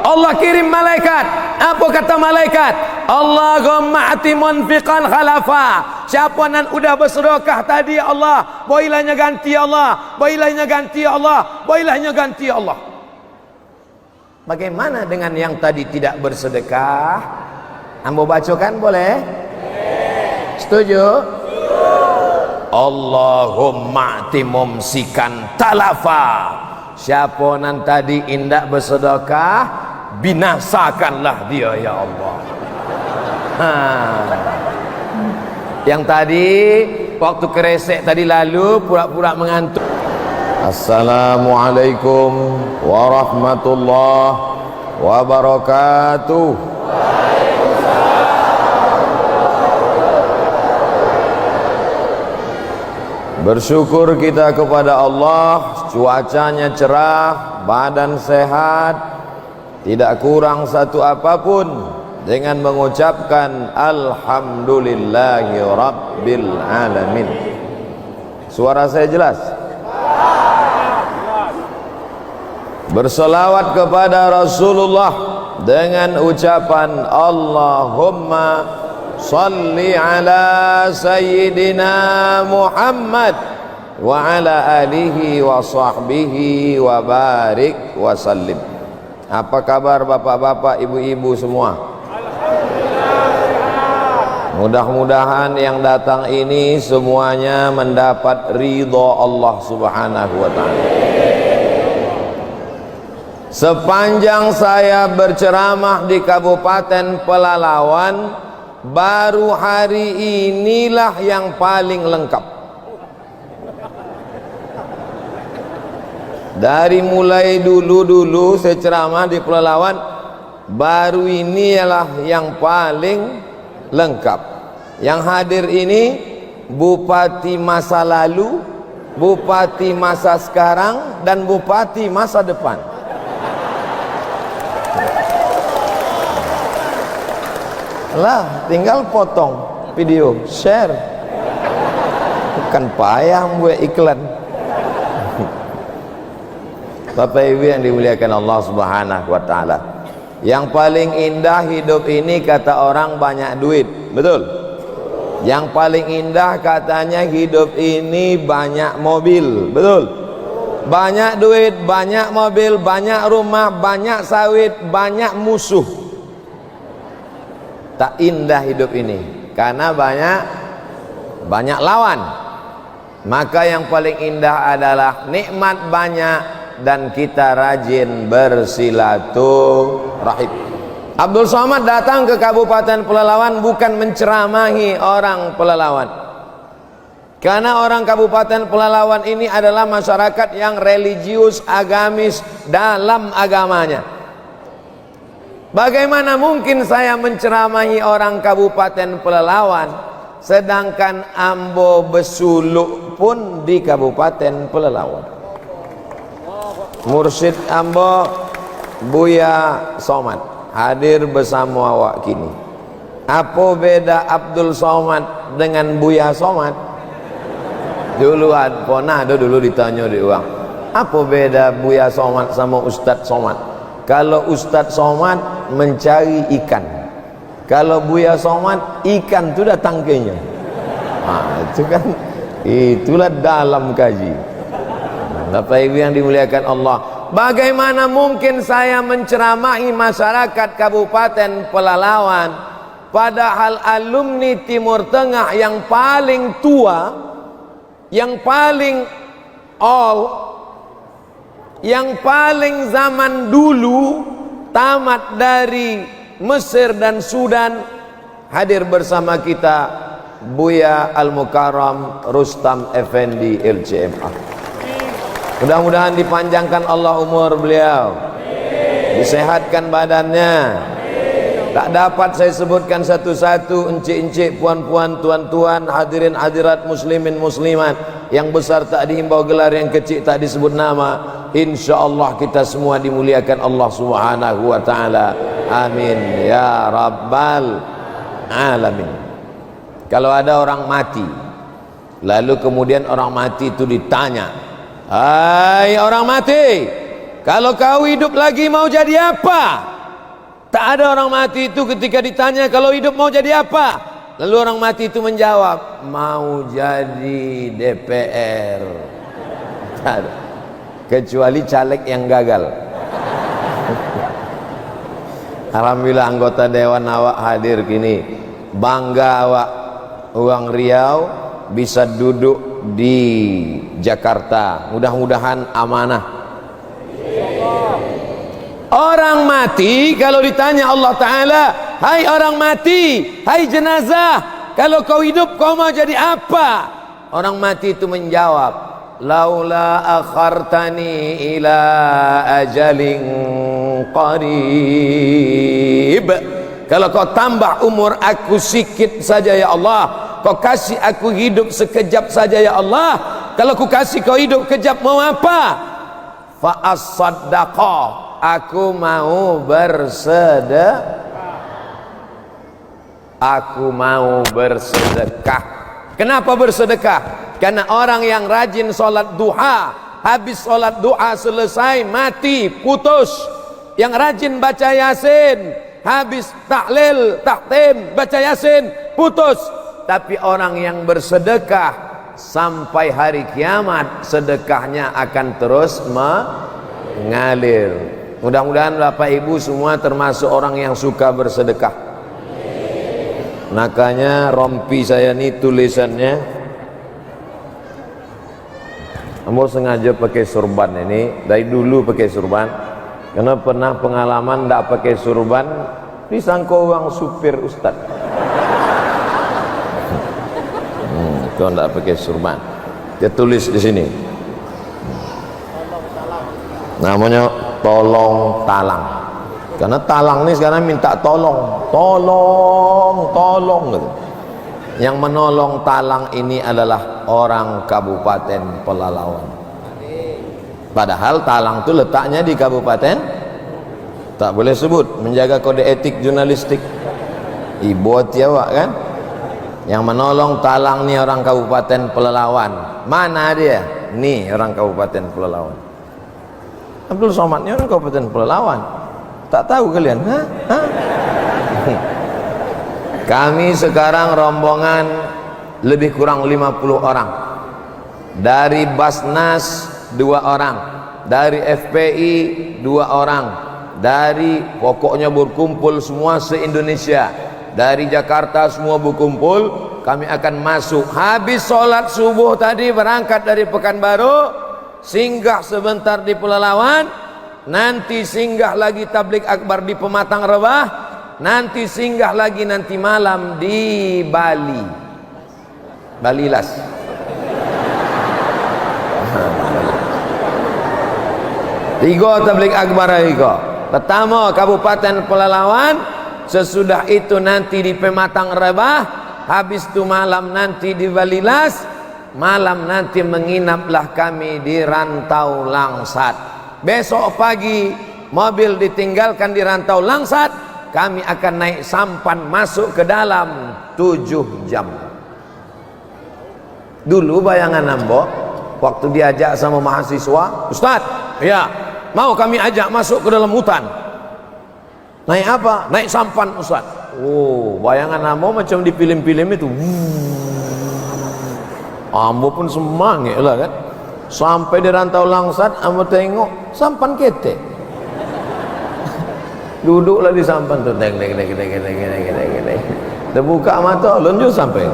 Allah kirim malaikat. Apa kata malaikat? Allahumma ati munfiqan khalafa. Siapa nan udah bersedekah tadi ya Allah, boilahnya ganti ya Allah, boilahnya ganti ya Allah, boilahnya ganti ya Allah. Bagaimana dengan yang tadi tidak bersedekah? Ambo bacakan boleh? Setuju? Allahumma ati mumsikan talafa. Siapa nan tadi indak bersedekah, binasakanlah dia ya Allah. Yang tadi waktu keresek tadi lalu pura-pura mengantuk. Assalamualaikum warahmatullahi wabarakatuh. Bersyukur kita kepada Allah, cuacanya cerah, badan sehat, tidak kurang satu apapun, dengan mengucapkan alhamdulillahi rabbil alamin. Suara saya jelas? Berselawat kepada Rasulullah dengan ucapan Allahumma salli ala sayyidina Muhammad wa ala alihi wa sahbihi wa barik wa sallim. Apa kabar bapak-bapak, ibu-ibu semua? Mudah-mudahan yang datang ini semuanya mendapat ridha Allah Subhanahu wa ta'ala. Sepanjang saya berceramah di Kabupaten Pelalawan, baru hari inilah yang paling lengkap. Dari mulai dulu saya ceramah di Pelalawan, baru ini ialah yang paling lengkap. Yang hadir ini bupati masa lalu, bupati masa sekarang, dan bupati masa depan. Lah, tinggal potong video, share. Bukan payah buat iklan. Bapak Ibu yang dimuliakan Allah Subhanahu wa ta'ala, yang paling indah hidup ini kata orang banyak duit, betul? Yang paling indah katanya hidup ini banyak mobil, betul? Banyak duit, banyak mobil, banyak rumah, banyak sawit, banyak musuh. Tak indah hidup ini karena banyak lawan. Maka yang paling indah adalah nikmat banyak dan kita rajin bersilaturahim. Abdul Somad datang ke Kabupaten Pelalawan bukan menceramahi orang Pelalawan, karena orang Kabupaten Pelalawan ini adalah masyarakat yang religius, agamis dalam agamanya. Bagaimana mungkin saya menceramahi orang Kabupaten Pelalawan sedangkan ambo besuluk pun di Kabupaten Pelalawan? Mursyid ambo Buya Somad hadir bersama awak kini. Apa beda Abdul Somad dengan Buya Somad? Dulu dulu ditanya di uang, apa beda Buya Somad sama Ustadz Somad? Kalau Ustadz Somad mencari ikan, kalau Buya Somad ikan itu datang tangkainya. Itu kan, itulah dalam kaji. Bapak Ibu yang dimuliakan Allah, bagaimana mungkin saya menceramahi masyarakat Kabupaten Pelalawan, padahal alumni Timur Tengah yang paling tua, yang paling yang paling zaman dulu, tamat dari Mesir dan Sudan, hadir bersama kita Buya Al-Mukarram Rustam Effendi LCMA. Mudah-mudahan dipanjangkan Allah umur beliau, disehatkan badannya. Tak dapat saya sebutkan satu-satu, encik-encik, puan-puan, tuan-tuan, hadirin hadirat, muslimin muslimat, yang besar tak dihimbau gelar, yang kecil tak disebut nama. Insyaallah kita semua dimuliakan Allah Subhanahu wa ta'ala. Amin ya rabbal alamin. Kalau ada orang mati, lalu kemudian orang mati itu ditanya, "Hai orang mati, kalau kau hidup lagi mau jadi apa?" Tak ada orang mati itu ketika ditanya kalau hidup mau jadi apa, lalu orang mati itu menjawab mau jadi DPR. Tak ada. Kecuali caleg yang gagal. Alhamdulillah anggota dewan awak hadir kini. Bangga awak uang Riau bisa duduk di Jakarta. Mudah-mudahan amanah. Orang mati kalau ditanya Allah Ta'ala, hai orang mati, hai jenazah, kalau kau hidup kau mau jadi apa? Orang mati itu menjawab, laula akhartani ila ajalin qarib. Kalau kau tambah umur aku sikit saja ya Allah, kau kasih aku hidup sekejap saja ya Allah, kalau ku kasih kau hidup kejap mau apa? Fa as-saddaqa, aku mau bersedekah. Kenapa bersedekah? Karena orang yang rajin sholat duha, habis sholat duha selesai mati putus. Yang rajin baca yasin, habis tahlil taktim baca yasin putus. Tapi orang yang bersedekah sampai hari kiamat, sedekahnya akan terus mengalir. Mudah-mudahan Bapak Ibu semua termasuk orang yang suka bersedekah. Makanya rompi saya ini tulisannya, ambo sengaja pakai surban ini, dari dulu pakai surban, karena pernah pengalaman tidak pakai surban disangka uang supir ustad. Kau tidak pakai surban, dia tulis di sini, namanya tolong talang. Karena talang ini sekarang minta tolong gitu. Yang menolong talang ini adalah orang Kabupaten Pelalawan. Padahal talang itu letaknya di kabupaten, tak boleh sebut, menjaga kode etik jurnalistik. Ibu Tiawak kan, yang menolong talang ini orang Kabupaten Pelalawan. Mana dia? Nih orang Kabupaten Pelalawan. Abdul Somad ini orang Kabupaten Pelalawan. Tak tahu kalian? Kami sekarang rombongan lebih kurang 50 orang. Dari Basnas 2 orang, dari FPI 2 orang, dari pokoknya berkumpul semua se-Indonesia. Dari Jakarta semua berkumpul. Kami akan masuk. Habis sholat subuh tadi berangkat dari Pekanbaru, singgah sebentar di Pelalawan, nanti singgah lagi tablik akbar di Pematang Rebah, nanti singgah lagi nanti malam di Bali, Balilas. Tiga tablik akbar tiga. Pertama Kabupaten Pelalawan, sesudah itu nanti di Pematang Rebah, habis itu malam nanti di Balilas. Malam nanti menginaplah kami di Rantau Langsat. Besok pagi mobil ditinggalkan di Rantau Langsat, kami akan naik sampan masuk ke dalam 7 jam. Dulu bayangan ambo waktu diajak sama mahasiswa, Ustaz, ya mau kami ajak masuk ke dalam hutan. Naik apa? Naik sampan Ustaz. Oh, bayangan ambo macam di film-film itu. Ambo pun semangat lah kan. Sampai di Rantau Langsat, ambo tengok sampan ketek. Duduklah di sampan tu, terbuka mata, lonjol sampai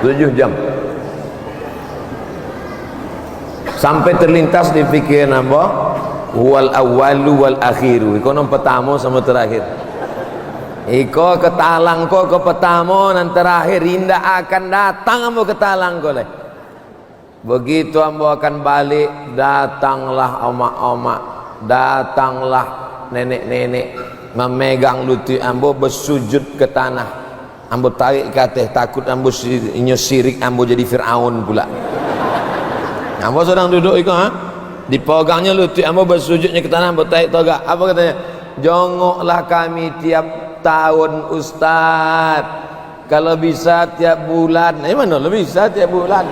7 jam. Sampai terlintas di pikiran ambo, wal awwalu wal akhiru. Ikonom pertama sama terakhir. Iko ke talang ko ke pertama dan terakhir, indah akan datang ambo ke talang ko leh. Begitu ambo akan balik, datanglah omak-omak, datanglah nenek-nenek memegang lutut ambo, bersujud ke tanah. Ambo tarik ke atas, takut ambo sirik, ambo jadi Fir'aun pula. Ambo sedang duduk iko, dipegangnya lutut ambo, bersujudnya ke tanah, ambo tarik toga. Apa katanya? Jongoklah kami tiap tahun Ustaz, kalau bisa tiap bulan. Mana lo bisa tiap bulan?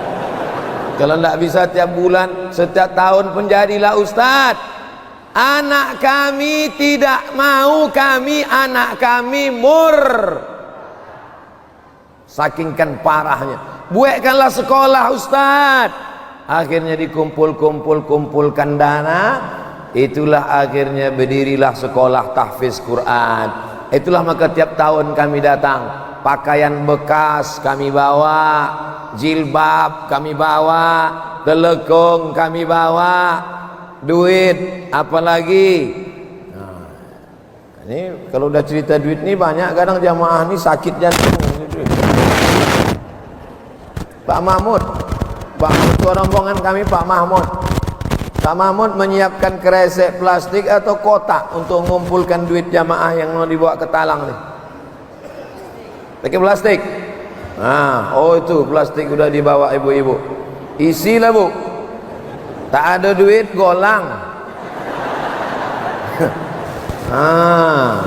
Kalau tidak bisa tiap bulan, setiap tahun pun jadilah Ustaz. Anak kami tidak mau anak kami mur. Sakingkan parahnya. Buatkanlah sekolah Ustaz. Akhirnya kumpulkan dana. Itulah akhirnya berdirilah sekolah tahfiz Quran. Itulah maka tiap tahun kami datang. Pakaian bekas kami bawa, jilbab kami bawa, telekung kami bawa, duit apalagi. Nah, ini kalau udah cerita duit nih banyak kadang jamaah nih sakit jantung. Pak Mahmud ketua rombongan kami Pak Mahmud menyiapkan kresek plastik atau kotak untuk mengumpulkan duit jamaah yang mau dibawa ke talang nih. Pakai plastik. Nah, oh itu plastik udah dibawa ibu-ibu. Isilah bu. Tak ada duit golang.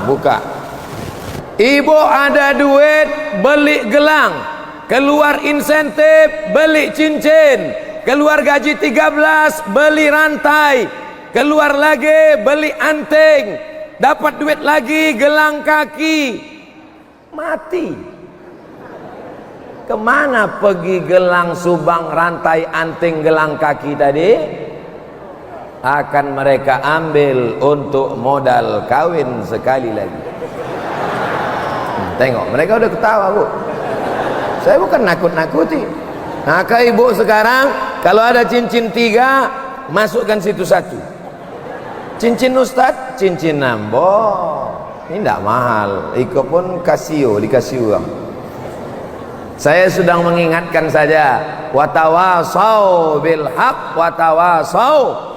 Buka. Ibu ada duit beli gelang, keluar insentif beli cincin, keluar gaji 13 beli rantai, keluar lagi beli anting, dapat duit lagi gelang kaki, mati. Kemana pergi gelang, subang, rantai, anting, gelang kaki tadi? Akan mereka ambil untuk modal kawin sekali lagi. Tengok, mereka udah ketawa bu. Saya bukan nakut-nakuti. Nah, ke ibu sekarang, kalau ada cincin 3, masukkan situ 1. Cincin Ustaz, cincin nambo. Ini tidak mahal. Iko pun dikasih uang. Saya sedang mengingatkan saja, watawasau bil haq watawasau.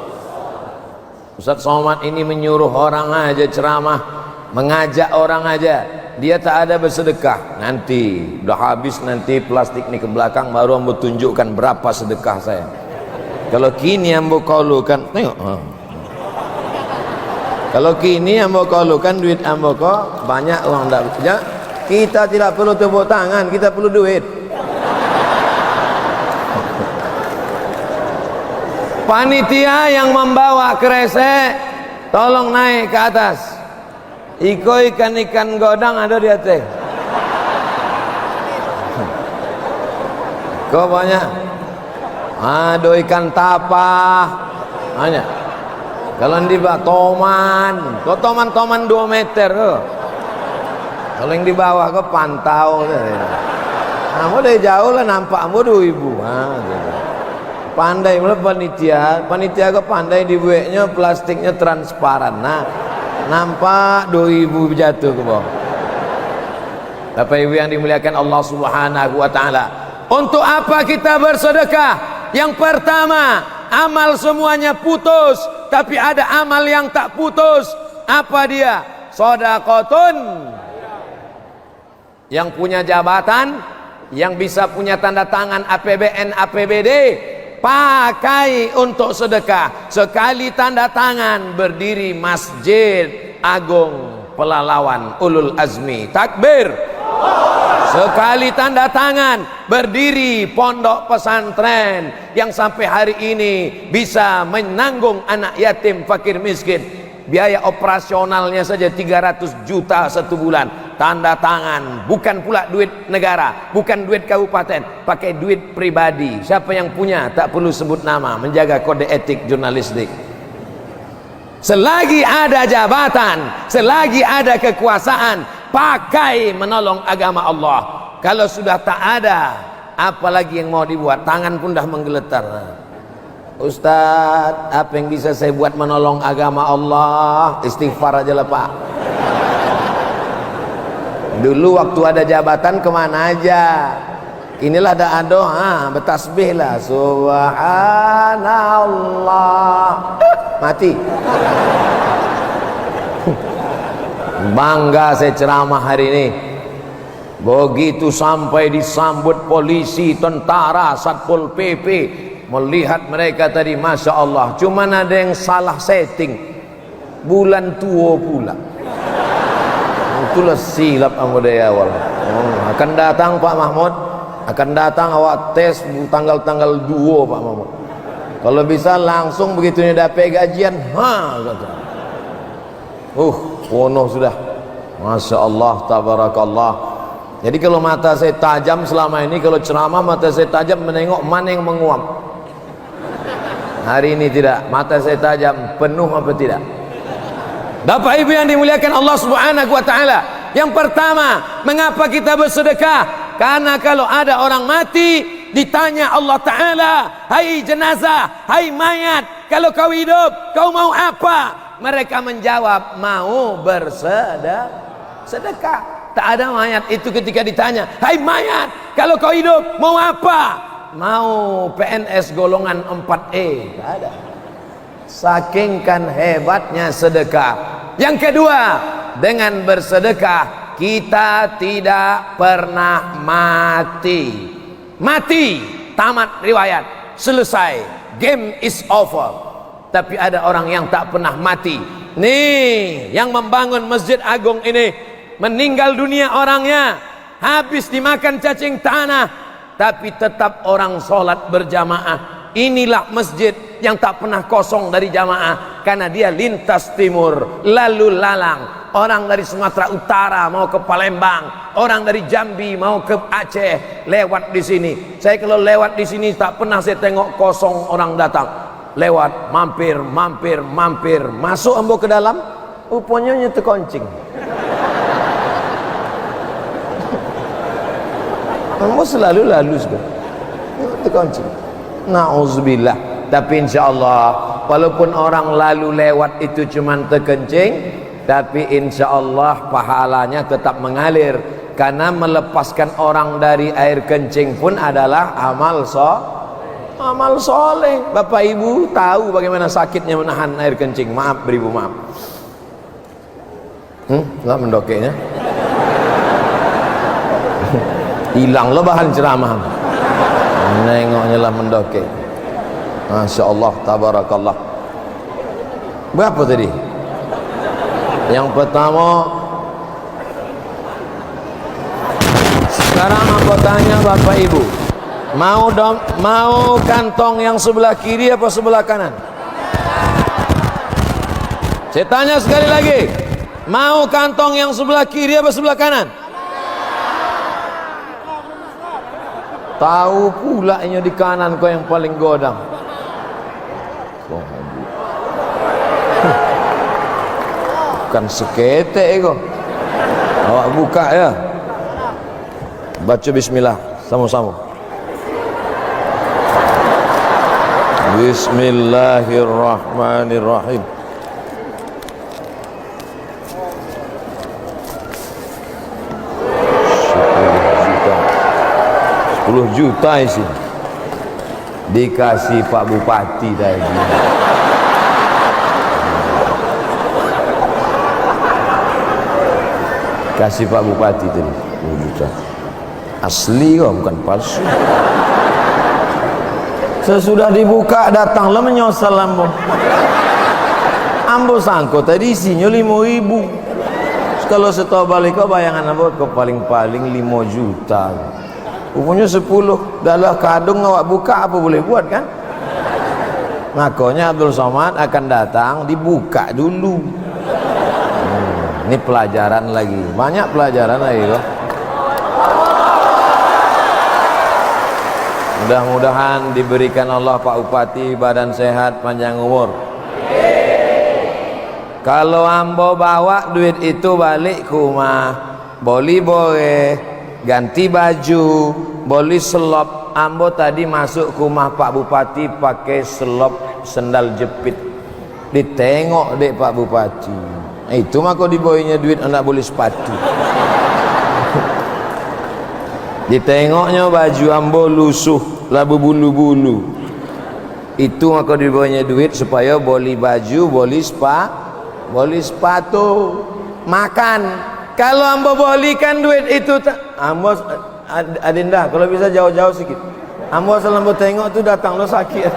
Ustaz Somad ini menyuruh orang aja ceramah, mengajak orang aja, dia tak ada bersedekah. Nanti udah habis nanti plastik ini ke belakang baru ambo tunjukkan berapa sedekah saya. Kalau kini ambo kaulukan, tengok. Kalau kini ambo kaulukan duit ambo kok banyak uang tak ya. Kita tidak perlu tepuk tangan, kita perlu duit. Panitia yang membawa kresek, tolong naik ke atas. Iko ikan godang ada di atas. Kok banyak? Ada ikan tapah, banyak. Kalau di bawah toman 2 meter. Kalau yang di bawah ke pantau, kamu dari jauh lah nampak kamu 2.000. Gitu. Pandai mulai panitia ke pandai dibuatnya plastiknya transparan. Nah, nampak 2.000 jatuh ke bawah. Bapak Ibu yang dimuliakan Allah Subhanahu wa taala. Untuk apa kita bersedekah? Yang pertama, amal semuanya putus, tapi ada amal yang tak putus. Apa dia? Shadaqatun. Yang punya jabatan, yang bisa punya tanda tangan APBN, APBD, pakai untuk sedekah. Sekali tanda tangan berdiri Masjid Agung Pelalawan Ulul Azmi. Takbir. Sekali tanda tangan berdiri pondok pesantren yang sampai hari ini bisa menanggung anak yatim fakir miskin. Biaya operasionalnya saja 300 juta 1 bulan. Tanda tangan, bukan pula duit negara, bukan duit kabupaten, pakai duit pribadi. Siapa yang punya tak perlu sebut nama, menjaga kode etik jurnalistik. Selagi ada jabatan, selagi ada kekuasaan, pakai menolong agama Allah. Kalau sudah tak ada, apalagi yang mau dibuat? Tangan pun dah menggeletar. Ustaz, apa yang bisa saya buat menolong agama Allah? Istighfar aja lah Pak. Dulu waktu ada jabatan kemana aja? Inilah ada doa, bertasbih lah. Subhanallah. Mati. Bangga saya ceramah hari ini. Begitu sampai disambut polisi, tentara, satpol PP, melihat mereka tadi, Masya Allah, cuman ada yang salah setting, bulan tua pula. Itulah silap anggota awal. Akan datang Pak Mahmud, akan datang awak tes tanggal-tanggal 2 Pak Mahmud. Kalau bisa langsung begitu ni dapat gajian, kata. Penuh sudah. Masya Allah, tabarakallah. Jadi kalau mata saya tajam selama ini, kalau ceramah mata saya tajam menengok mana yang menguap. Hari ini tidak, mata saya tajam, penuh apa tidak? Bapak Ibu yang dimuliakan Allah Subhanahu wa taala. Yang pertama, mengapa kita bersedekah? Karena kalau ada orang mati, ditanya Allah Ta'ala, hai jenazah, hai mayat, kalau kau hidup, kau mau apa? Mereka menjawab, mau bersedekah. Tak ada mayat itu ketika ditanya, hai mayat, kalau kau hidup, mau apa? Mau PNS golongan 4E. Tak ada. Saking kan hebatnya sedekah. Yang kedua, dengan bersedekah kita tidak pernah mati. Mati, tamat riwayat, selesai, game is over. Tapi ada orang yang tak pernah mati. Nih, yang membangun Masjid Agung ini, meninggal dunia orangnya, habis dimakan cacing tanah, tapi tetap orang sholat berjamaah. Inilah masjid yang tak pernah kosong dari jamaah, karena dia lintas timur, lalu lalang. Orang dari Sumatera Utara mau ke Palembang, orang dari Jambi mau ke Aceh, lewat di sini. Saya kalau lewat di sini tak pernah saya tengok kosong orang datang. Lewat, mampir, masuk ambo ke dalam, rupanya terkoncing. Ambo selalu lalu sudah terkoncing. Na'udzubillah. Tapi insyaallah walaupun orang lalu lewat itu cuman terkencing, tapi insyaallah pahalanya tetap mengalir, karena melepaskan orang dari air kencing pun adalah amal soleh. Bapak Ibu tahu bagaimana sakitnya menahan air kencing. Maaf beribu, maaf. Lah mendokeknya. Hilang lo bahan ceramah. Nengoknya lah mendokek. Masya Allah, tabarakallah. Berapa tadi? Yang pertama, sekarang aku tanya Bapak Ibu, mau kantong yang sebelah kiri apa sebelah kanan? Saya tanya sekali lagi, mau kantong yang sebelah kiri apa sebelah kanan? Tahu pula ini di kanan kau yang paling godang. Bukan seketek kau. Awak buka ya. Baca bismillah sama-sama. Bismillahirrahmanirrahim. 10 juta isi. Dikasih Pak Bupati tadi. Kasih Pak Bupati tadi 10 juta. Asli kok, bukan palsu. Sesudah dibuka datanglah menyosal ambo. Ambo sangko tadi isinya 5.000. Kalau setelah balik kau bayangan ambo ke paling-paling 5 juta. Umumnya 10. Dalam kadung awak buka apa boleh buat kan? Makanya Abdul Somad akan datang dibuka dulu. Ini pelajaran lagi, banyak pelajaran lagi loh. Mudah-mudahan diberikan Allah Pak Bupati badan sehat, panjang umur. Kalau ambo bawa duit itu balik ke rumah, boleh ganti baju, boleh selop. Ambo tadi masuk ke rumah Pak Bupati pakai selop sendal jepit. Ditengok dek Pak Bupati. Itu mah kau diboynya duit anak boleh sepatu. Ditengoknya baju ambo lusuh, labu bulu-bulu. Itu mah kau diboynya duit supaya boleh baju, boleh sepatu. Makan. Kalau ambo bolehkan duit itu, ambo adinda kalau bisa jauh-jauh sedikit. Ambo selama tengok tu datang lo sakit.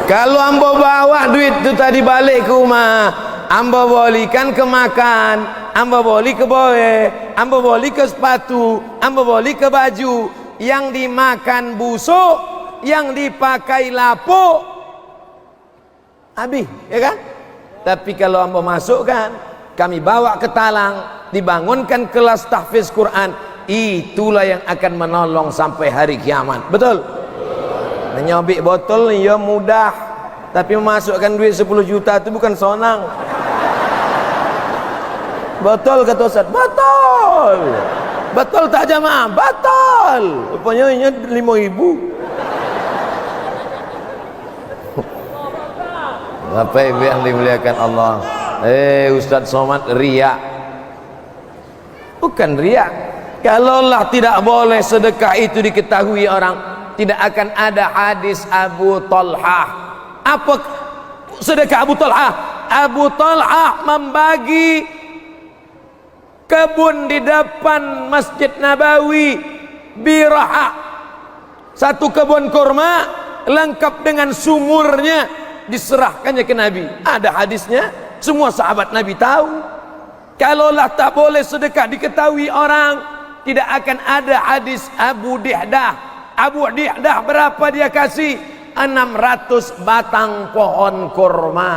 Kalau ambo bawa duit itu tadi balik ke rumah, ambo bolikan ke makan, ambo boli ke boe, ambo boli ke sepatu, ambo boli ke baju, yang dimakan busuk, yang dipakai lapuk, habis, ya kan? Tapi kalau ambo masukkan, kami bawa ke talang, dibangunkan kelas tahfiz Quran, itulah yang akan menolong sampai hari kiamat. Betul? Menyobik botol ya mudah, tapi memasukkan duit 10 juta itu bukan sonang. Betul kata Ustaz? Betul. Betul tak jamaah? Betul. Rupanya ini 5.000. Apa yang dimuliakan Allah? Ustaz Somad riak. Bukan riak. Kalaulah tidak boleh sedekah itu diketahui orang, tidak akan ada hadis Abu Talhah. Apa sedekah Abu Talhah? Abu Talhah membagi kebun di depan Masjid Nabawi, biraha, satu kebun kurma lengkap dengan sumurnya, diserahkannya ke Nabi. Ada hadisnya, semua sahabat Nabi tahu. Kalaulah tak boleh sedekah diketahui orang, tidak akan ada hadis Abu Dihdah. Abu Dihdah berapa dia kasih? 600 batang pohon kurma.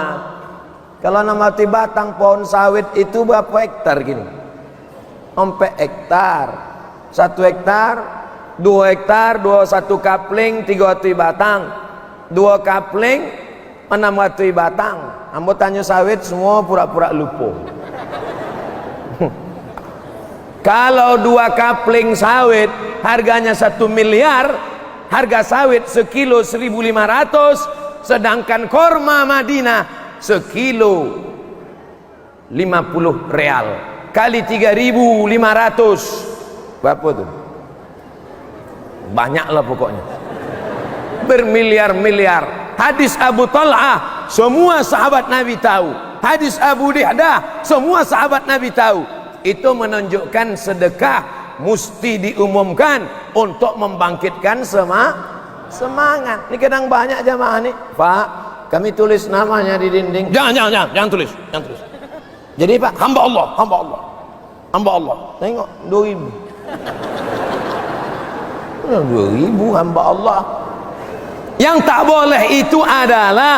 Kalau 600 batang pohon sawit itu berapa hektar gini? 4 hektar. 1 hektar, 2 hektar, 1 kapling, 300 batang. 2 kapling, 600 batang. Ambo tanya sawit semua pura-pura lupa. Kalau 2 kapling sawit harganya 1 miliar, harga sawit sekilo 1.500, sedangkan korma Madinah sekilo 50 real kali 3.500 berapa tuh? Banyaklah pokoknya, bermiliar-miliar. Hadis Abu Talhah semua sahabat Nabi tahu. Hadis Abu Dihdah semua sahabat Nabi tahu. Itu menunjukkan sedekah mesti diumumkan untuk membangkitkan semangat. Ini kadang banyak jamaah nih, Pak, kami tulis namanya di dinding. Jangan tulis. Jadi Pak, hamba Allah. Tengok 2.000. 2.000 hamba Allah. Yang tak boleh itu adalah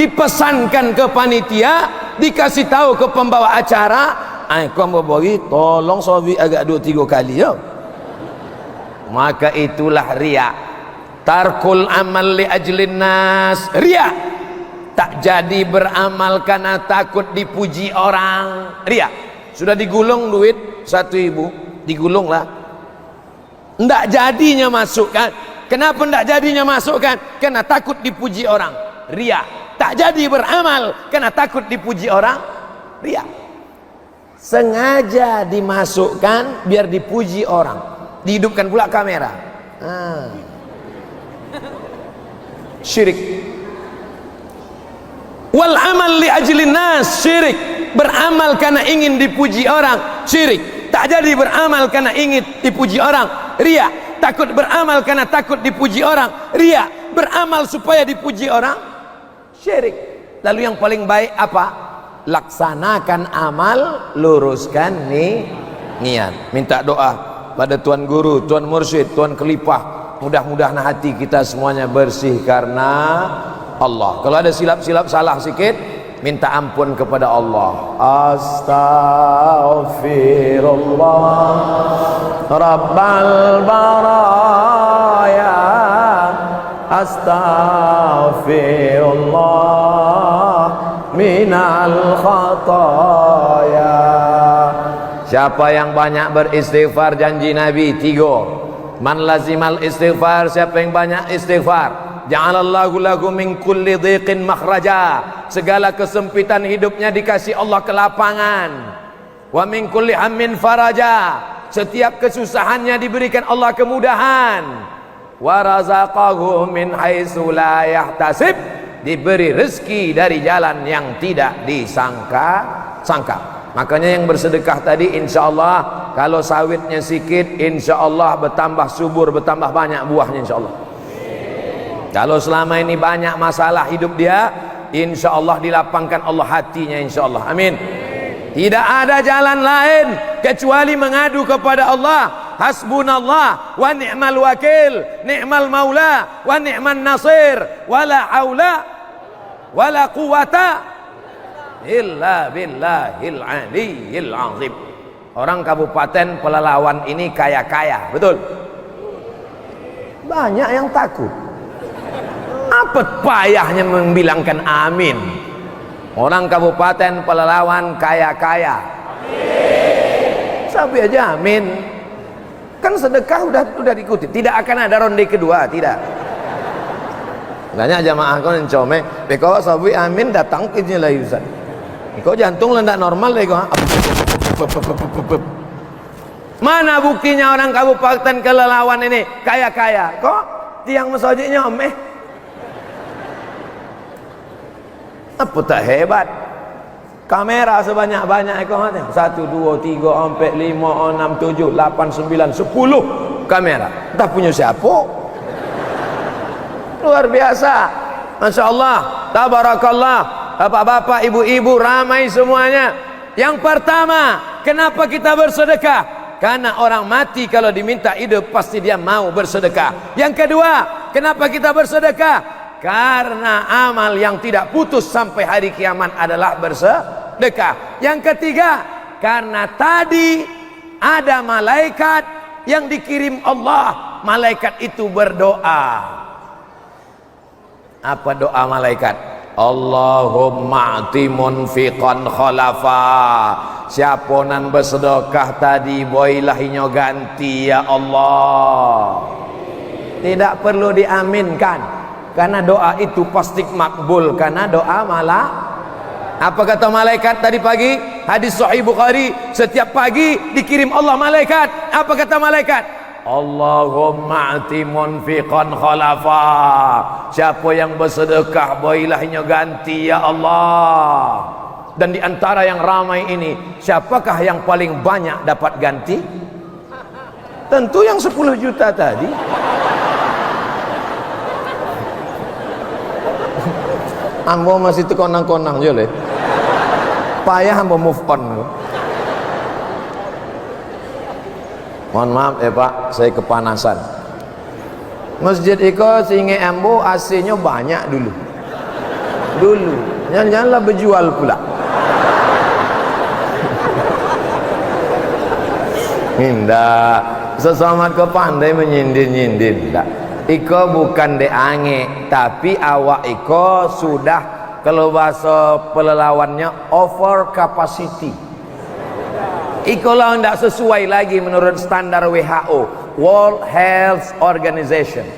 dipesankan ke panitia, dikasih tahu ke pembawa acara, kau bagi tolong sobi agak 2-3 kali ya. Maka itulah riya. Tarkul amal li ajlin nas, riya. Tak jadi beramal karena takut dipuji orang, riya. Sudah digulung duit 1.000, digulunglah, ndak jadinya masukkan. Kenapa ndak jadinya masukkan? Karena takut dipuji orang, riya. Tak jadi beramal karena takut dipuji orang, riya. Sengaja dimasukkan biar dipuji orang, dihidupkan pula kamera. Syirik. Wal amal li ajlin nas, syirik. Beramal karena ingin dipuji orang, syirik. Tak jadi beramal karena ingin dipuji orang, riya. Takut beramal karena takut dipuji orang, riya. Beramal supaya dipuji orang, syirik. Lalu yang paling baik apa? Laksanakan amal, luruskan niat. Minta doa pada Tuan Guru, Tuan Mursyid, Tuan Khalifah, mudah-mudahan hati kita semuanya bersih karena Allah. Kalau ada silap-silap salah sikit, minta ampun kepada Allah. Astaghfirullah Rabbal baraya, astaghfirullah minal khataya. Siapa yang banyak beristighfar, janji Nabi 3. Man lazimal istighfar, siapa yang banyak istighfar, ja'alallahu lahu min kulli dhiqin makhraja, segala kesempitan hidupnya dikasih Allah kelapangan. Wa min kulli hammin faraja, setiap kesusahannya diberikan Allah kemudahan. Wa razaqahu min haitsu la yahtasib, diberi rezeki dari jalan yang tidak disangka-sangka. Makanya yang bersedekah tadi, insyaallah kalau sawitnya sikit, insyaallah bertambah subur, bertambah banyak buahnya insyaallah. Kalau selama ini banyak masalah hidup dia, insyaallah dilapangkan Allah hatinya insyaallah. Amin. Tidak ada jalan lain kecuali mengadu kepada Allah. Hasbunallah wa ni'mal wakil, ni'mal maula wa ni'man nasir, wala haula wala quwata illa billahil aliyyil azim. Orang Kabupaten Pelalawan ini kaya-kaya, betul? Banyak yang takut. Apa payahnya membilangkan amin? Orang Kabupaten Pelalawan kaya-kaya. Sampai aja amin. Kan sedekah udah diikuti. Tidak akan ada ronde kedua, tidak. Banyak jamaah kau yang come, beko sabi amin datang ke sini lah Ustaz. Kau jantung lendak normal deh kau. Mana buktinya orang Kabupaten Pelalawan ini kaya-kaya? Kok tiang masjidnya omeh? Apa tak hebat? Kamera sebanyak-banyak kau ada. 1, 2, 3, 4, 5, 6, 7, 8, 9, 10 kamera. Entah punya siapa? Luar biasa. Masya Allah, tabarakallah. Bapak-bapak, ibu-ibu, ramai semuanya. Yang pertama, kenapa kita bersedekah? Karena orang mati kalau diminta hidup pasti dia mau bersedekah. Yang kedua, kenapa kita bersedekah? Karena amal yang tidak putus sampai hari kiamat adalah bersedekah. Yang ketiga, karena tadi ada malaikat yang dikirim Allah. Malaikat itu berdoa. Apa doa malaikat? Allahumma ati munfiqan khalafa. Siapa nan bersedekah tadi boilah inyo ganti ya Allah. Tidak perlu diaminkan, karena doa itu pasti makbul, karena doa malah. Apa kata malaikat tadi pagi? Hadis Sahih Bukhari, setiap pagi dikirim Allah malaikat. Apa kata malaikat? Allahumma ati munfiqan khalafa. Siapa yang bersedekah boilah inyo ganti ya Allah. Dan di antara yang ramai ini, siapakah yang paling banyak dapat ganti? Tentu yang 10 juta tadi. Ambo masih konang-konang je le. Payah ambo move on. Mohon maaf ya Pak, saya kepanasan. Masjid Iko singe ambo AC-nya banyak dulu. Jangan-janganlah berjual pula. Indah, sesamat kau pandai menyindir-nyindir. Indah. Iko bukan deange, tapi awak Iko sudah, kalau bahasa pelelawannya, over capacity. Iko lah tidak sesuai lagi menurut standar WHO, World Health Organization.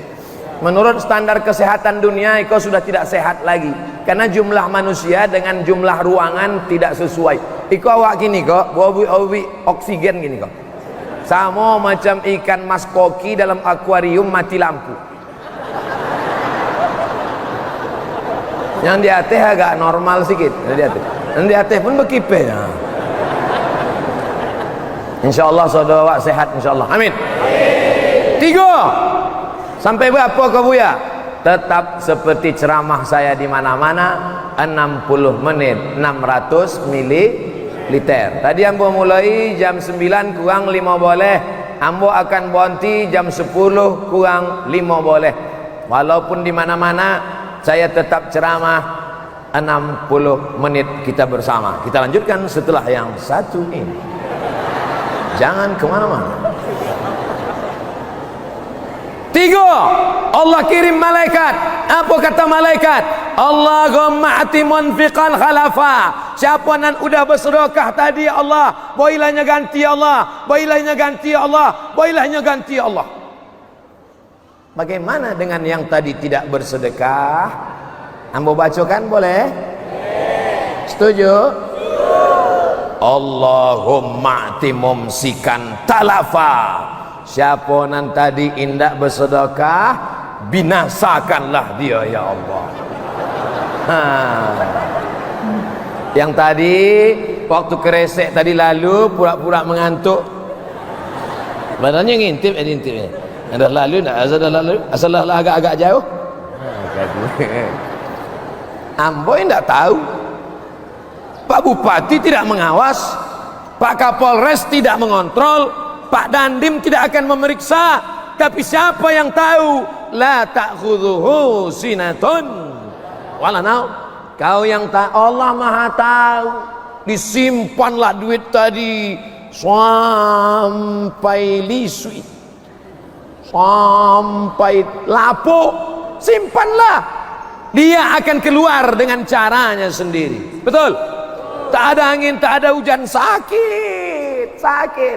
Menurut standar kesehatan dunia, Iko sudah tidak sehat lagi, karena jumlah manusia dengan jumlah ruangan tidak sesuai. Iko awak gini kok, bobi oksigen gini kok. Sama macam ikan mas koki dalam akuarium mati lampu. Yang di atas agak normal sedikit. Yang di atas pun berkipe. InsyaAllah saudara sehat insyaAllah. Amin. 3. Sampai berapa kau Buya? Tetap seperti ceramah saya di mana-mana, 60 menit 600 mililiter. Tadi ambo mulai jam 9 kurang 5 boleh. Ambo akan berhenti jam 10 kurang 5 boleh. Walaupun di mana-mana saya tetap ceramah 60 menit kita bersama. Kita lanjutkan setelah yang satu ini. Jangan kemana-mana. 3. Allah kirim malaikat. Apa kata malaikat? Allahumma ati munfiqan khalafa. Siapa nan udah bersedekah tadi ya Allah, boilahnya ganti ya Allah, boilahnya ganti ya Allah, boilahnya ganti ya Allah. Bagaimana dengan yang tadi tidak bersedekah? Ambo bacakan boleh? Setuju? Allahumma ati mumsikan talafa. Siapa nan tadi indak bersedekah, binasakanlah dia ya Allah. Yang tadi waktu keresek tadi lalu pura-pura mengantuk, badannya ngintip ngintip. Ada lalu nak asal agak-agak jauh. Ambo tidak tahu. Pak Bupati tidak mengawas, Pak Kapolres tidak mengontrol, Pak Dandim tidak akan memeriksa. Tapi siapa yang tahu? La ta'khudhuhu sinatun wala naum. Kau yang tak, Allah Maha tahu. Disimpanlah duit tadi sampai lisui, sampai lapuk, simpanlah. Dia akan keluar dengan caranya sendiri. Betul? Tak ada angin, tak ada hujan, sakit,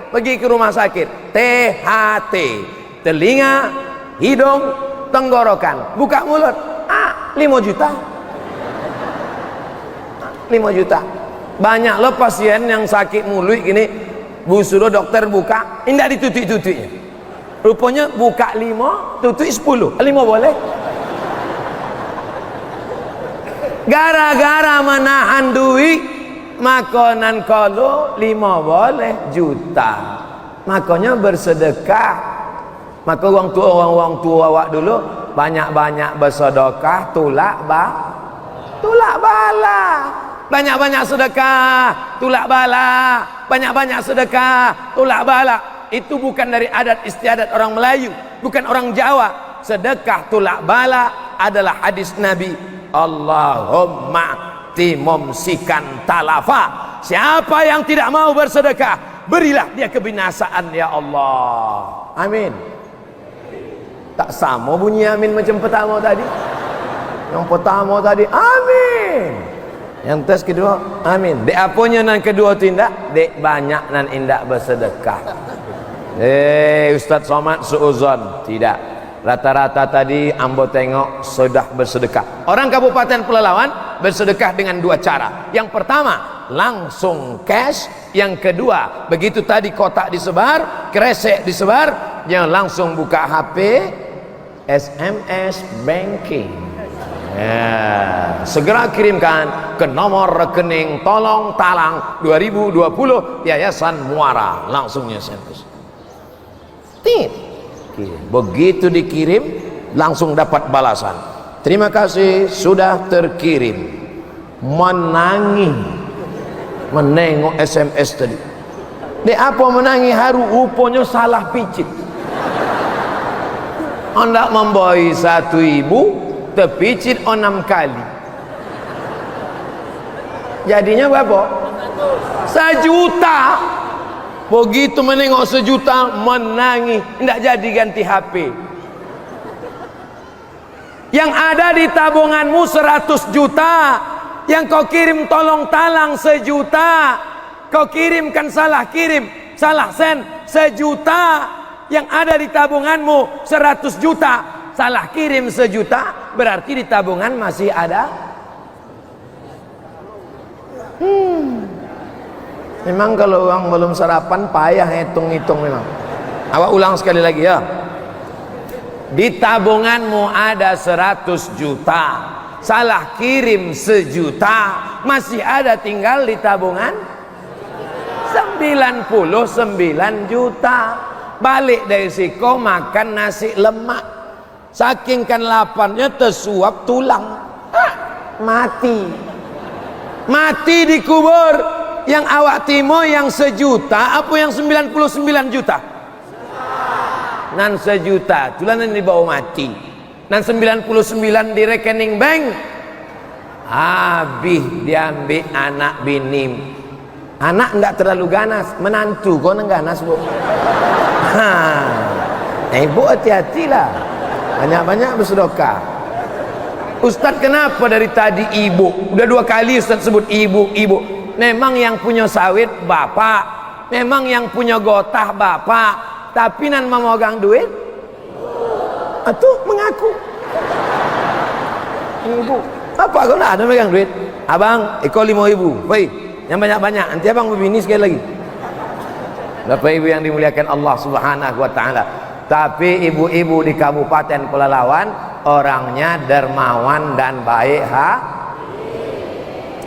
pergi ke rumah sakit, THT, telinga, hidung, tenggorokan, buka mulut, 5 juta, 5 juta. Banyak loh pasien yang sakit mulut gini, Bu suruh dokter buka, tidak ditutup-tutupnya. Rupanya buka 5, tutup 10. 5 boleh. Gara-gara menahan duit, makanan kalau 5 boleh juta. Makanya bersedekah. Maka orang tua awak dulu banyak-banyak bersedekah, tulak bala. Banyak-banyak sedekah, tulak bala. Banyak-banyak sedekah, tulak bala. Itu bukan dari adat istiadat orang Melayu, bukan orang Jawa. Sedekah tulak bala adalah hadis Nabi. Allahumma timumsikan talafa. Siapa yang tidak mau bersedekah, berilah dia kebinasaan ya Allah. Amin. Tak sama bunyi amin macam pertama tadi. Yang pertama tadi amin. Yang tes kedua amin. Dek apanya nan kedua tindak? Dek banyak nan indak bersedekah. Ustaz Somad suuzon. Tidak. Rata-rata tadi ambo tengok sudah bersedekah. Orang Kabupaten Pelalawan bersedekah dengan 2 cara. Yang pertama langsung cash. Yang kedua begitu tadi kotak disebar, kresek disebar, jangan langsung buka HP, SMS banking. Ya, segera kirimkan ke nomor rekening Tolong Talang 2020 Yayasan Muara. Langsungnya sentuh. Begitu dikirim langsung dapat balasan. Terima kasih sudah terkirim. Menangis menengok SMS tadi. Dek apa menangis haru? Rupanya salah picit. Anda membawa 1.000 terpicit 6 kali. Jadinya berapa? 1 juta. Begitu menengok 1 juta menangis, tidak jadi ganti HP. Yang ada di tabunganmu 100 juta, yang kau kirim tolong talang 1 juta, kau kirimkan salah kirim, salah send 1 juta. Yang ada di tabunganmu 100 juta, salah kirim 1 juta, berarti di tabungan masih ada. Memang kalau orang belum sarapan payah hitung-hitung memang. Awak ulang sekali lagi ya. Di tabunganmu ada 100 juta, salah kirim 1 juta, masih ada tinggal di tabungan 99 juta. Balik dari siko makan nasi lemak, saking kan laparnya tersuap tulang, mati dikubur. Yang awak timo yang 1 juta apa yang 99 juta? Nan 1 juta tulanan dibawa mati, nan 99 di rekening bank habis diambil anak binim. Anak enggak terlalu ganas, menantu kau neng ganas bu. Ibu hati-hatilah, banyak-banyak bersedekah. Ustaz kenapa dari tadi ibu? Udah 2 kali Ustaz sebut ibu. Memang yang punya sawit bapak, memang yang punya gotah bapak, tapi nan memegang duit itu mengaku ibu. Apa kau nak ada megang duit? Abang, iko 5.000. Baik, yang banyak-banyak. Nanti abang berbini sekali lagi. Bapak ibu yang dimuliakan Allah Subhanahu wa taala. Tapi ibu-ibu di Kabupaten Pelalawan orangnya dermawan dan baik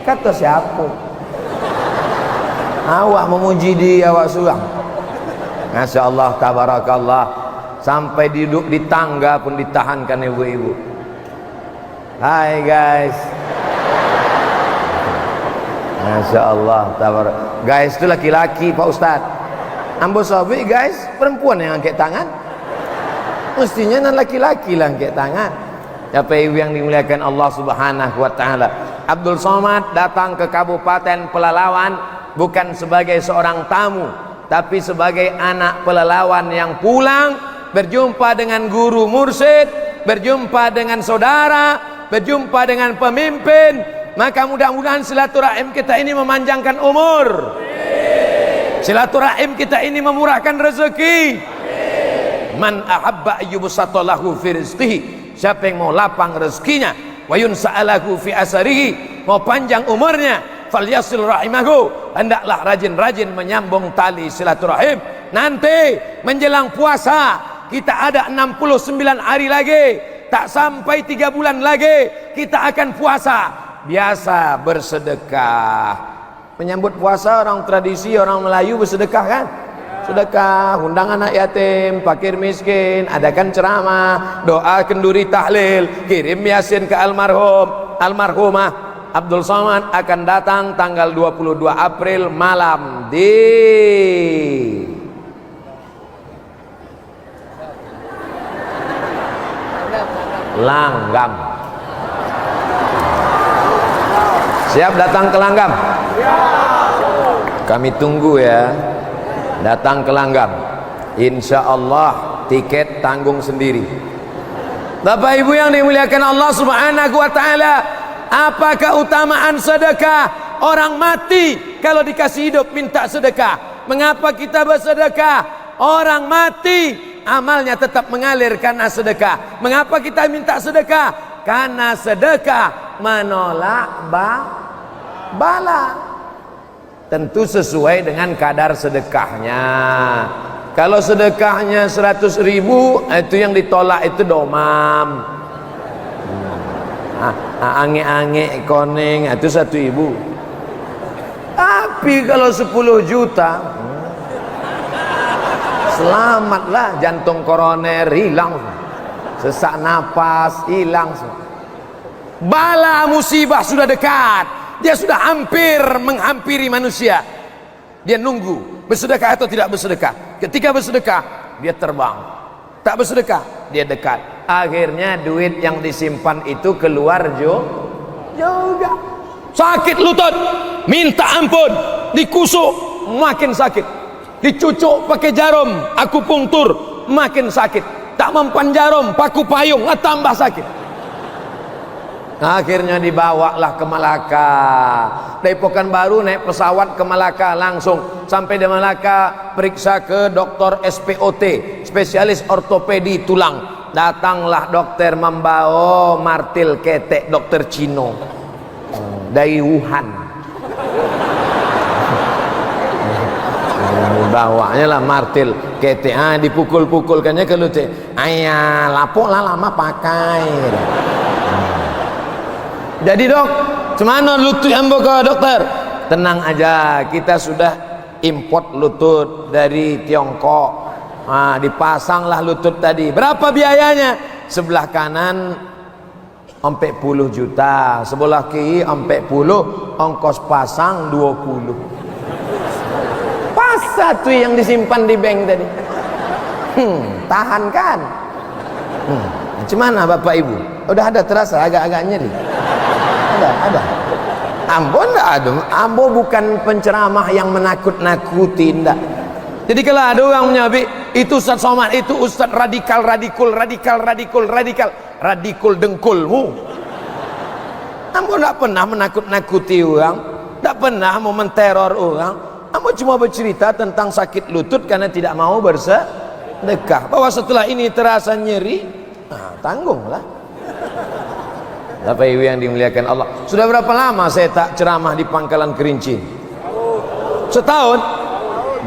Kata siapa? Awak memuji dia awak surang. Masya Allah, tabarakallah. Sampai duduk di tangga pun ditahankan ibu-ibu. Hai guys. Masya Allah. Guys itu laki-laki Pak Ustadz. Ambo sobi guys, perempuan yang angkat tangan. Mestinya nan laki-laki lah angkat tangan. Siapa yang dimuliakan Allah Subhanahu wa taala. Abdul Somad datang ke Kabupaten Pelalawan bukan sebagai seorang tamu, tapi sebagai anak Pelalawan yang pulang berjumpa dengan guru mursyid, berjumpa dengan saudara, berjumpa dengan pemimpin. Maka mudah-mudahan silaturahim kita ini memanjangkan umur. Silaturahim kita ini memurahkan rezeki. Man ahabba ayyubsata lahu fi rizqihi, siapa yang mau lapang rezekinya, wa yunsa'alahu fi asarihi, mau panjang umurnya, falyasil rahimahu, hendaklah rajin-rajin menyambung tali silaturahim. Nanti menjelang puasa kita ada 69 hari lagi, tak sampai 3 bulan lagi kita akan puasa. Biasa bersedekah. Menyambut puasa orang tradisi orang Melayu bersedekah kan? Sedekah, undang anak yatim, fakir miskin, adakan ceramah, doa kenduri tahlil, kirim yasin ke almarhumah. Abdul Somad akan datang tanggal 22 April malam di Langgam. Siap datang ke Langgam? Kami tunggu ya. Datang ke Langgam. Insya Allah tiket tanggung sendiri. Bapak Ibu yang dimuliakan Allah Subhanahu wa taala, apa keutamaan sedekah? Orang mati kalau dikasih hidup minta sedekah. Mengapa kita bersedekah? Orang mati amalnya tetap mengalir karena sedekah. Mengapa kita minta sedekah? Karena sedekah menolak bala. Tentu sesuai dengan kadar sedekahnya. Kalau sedekahnya 100.000, itu yang ditolak itu domam. Ange-ange koning itu 1.000. Tapi kalau 10 juta, selamatlah, jantung koroner hilang, sesak napas hilang. Bala musibah sudah dekat. Dia sudah hampir menghampiri manusia. Dia nunggu bersedekah atau tidak bersedekah. Ketika bersedekah dia terbang, tak bersedekah dia dekat. Akhirnya duit yang disimpan itu keluar juga. Sakit lutut, minta ampun, dikusuk makin sakit, dicucuk pakai jarum akupunktur makin sakit, tak mempan jarum paku payung tambah sakit. Akhirnya dibawalah ke Malaka. Dari Pekanbaru naik pesawat ke Malaka, langsung sampai di Malaka periksa ke dokter SPOT, spesialis ortopedi tulang. Datanglah dokter membawa martil ketek dokter Cino dari Wuhan. Bawanya lah martil ketek, dipukul-pukulkannya ke lutut. Ayah lapok lah lama pakai. Jadi dok, cemana lutut yang ke dokter? Tenang aja, kita sudah import lutut dari Tiongkok. Dipasanglah lutut tadi. Berapa biayanya? Sebelah kanan 40 juta, sebelah kiri 40, ongkos pasang 20. Pas satu yang disimpan di bank tadi. Tahan kan? Cemana Bapak Ibu? Udah ada terasa agak-agak nyeri? Ada. Ambo enggak ada. Ambo bukan penceramah yang menakut-nakuti, enggak. Jadi kalau ada orang menyebut itu Ustaz Somad, itu Ustaz radikal dengkulmu. Ambo enggak pernah menakut-nakuti orang, enggak pernah mau menteror orang. Ambo cuma bercerita tentang sakit lutut karena tidak mau bersedekah. Bahwa setelah ini terasa nyeri, tanggunglah. Bapak Ibu yang dimuliakan Allah, sudah berapa lama saya tak ceramah di Pangkalan Kerinci? Setahun.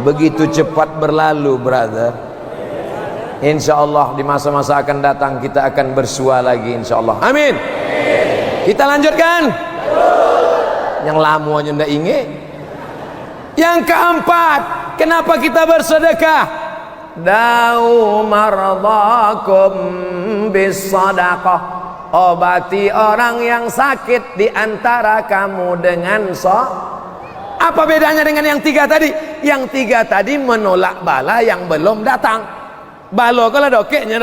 Begitu cepat berlalu, brother. Insya Allah di masa-masa akan datang kita akan bersua lagi, insya Allah. Amin. Kita lanjutkan. Yang lama aja ndak ingat. Yang keempat, kenapa kita bersedekah? Da'u mardakum bis sadaqah. Obati orang yang sakit di antara kamu dengan Apa bedanya dengan yang 3 tadi? Yang 3 tadi menolak bala yang belum datang. Balo kalau dokeknya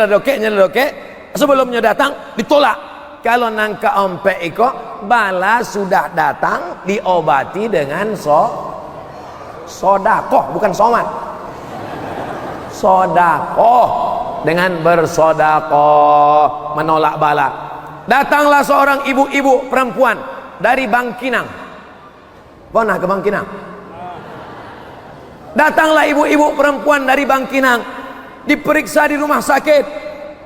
sebelumnya datang ditolak. Kalau nangka ompek iko bala sudah datang diobati dengan sodakoh, bukan somat. Sodakoh, dengan bersodakoh menolak bala. Datanglah seorang ibu-ibu perempuan dari Bangkinang. Pernah ke Bangkinang? Datanglah ibu-ibu perempuan dari Bangkinang, diperiksa di rumah sakit,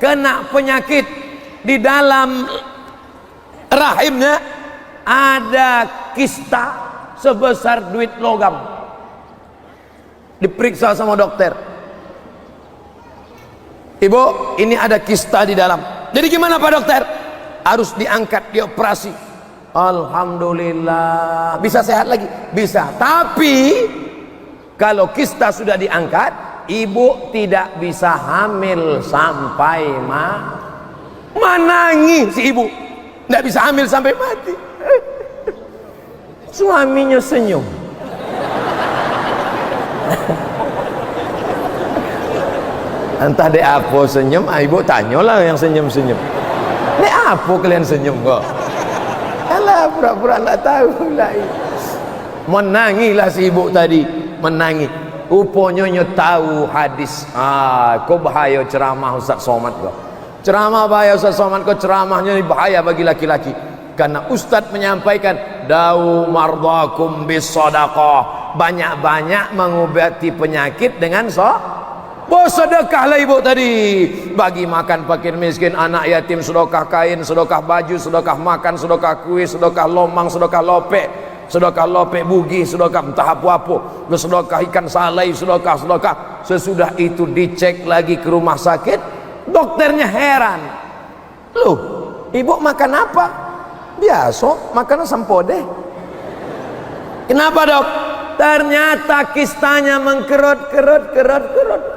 kena penyakit di dalam rahimnya ada kista sebesar duit logam. Diperiksa sama dokter, ibu, ini ada kista di dalam. Jadi gimana Pak Dokter? Harus diangkat, dioperasi. Alhamdulillah, bisa sehat lagi? Bisa. Tapi kalau kista sudah diangkat, ibu tidak bisa hamil sampai menangi si ibu. Tidak bisa hamil sampai mati. Suaminya senyum. Entah dek apa senyum, ibu tanyalah yang senyum-senyum. Dek apa kalian senyum kok? Alah, pura-pura tak tahu lah. Menangilah si ibu tadi, menangi. Rupanya tahu hadis. Kau bahaya ceramah Ustaz Somad kok. Ceramah bahaya Ustaz Somad kok, ceramahnya ini bahaya bagi laki-laki. Karena Ustaz menyampaikan dau mardakum bis sadaqah. Banyak-banyak mengobati penyakit dengan bersedekahlah ibu tadi. Bagi makan fakir miskin, anak yatim, sedekah kain, sedekah baju, sedekah makan, sedekah kuih, sedekah lomang, sedekah lopek, sedekah lopek bugi, sedekah entah apa-apa, sedekah ikan salai, sedekah. Sesudah itu dicek lagi ke rumah sakit, dokternya heran. Loh, ibu makan apa? Biasa, makan sampode. Kenapa dok? Ternyata kistanya mengkerut,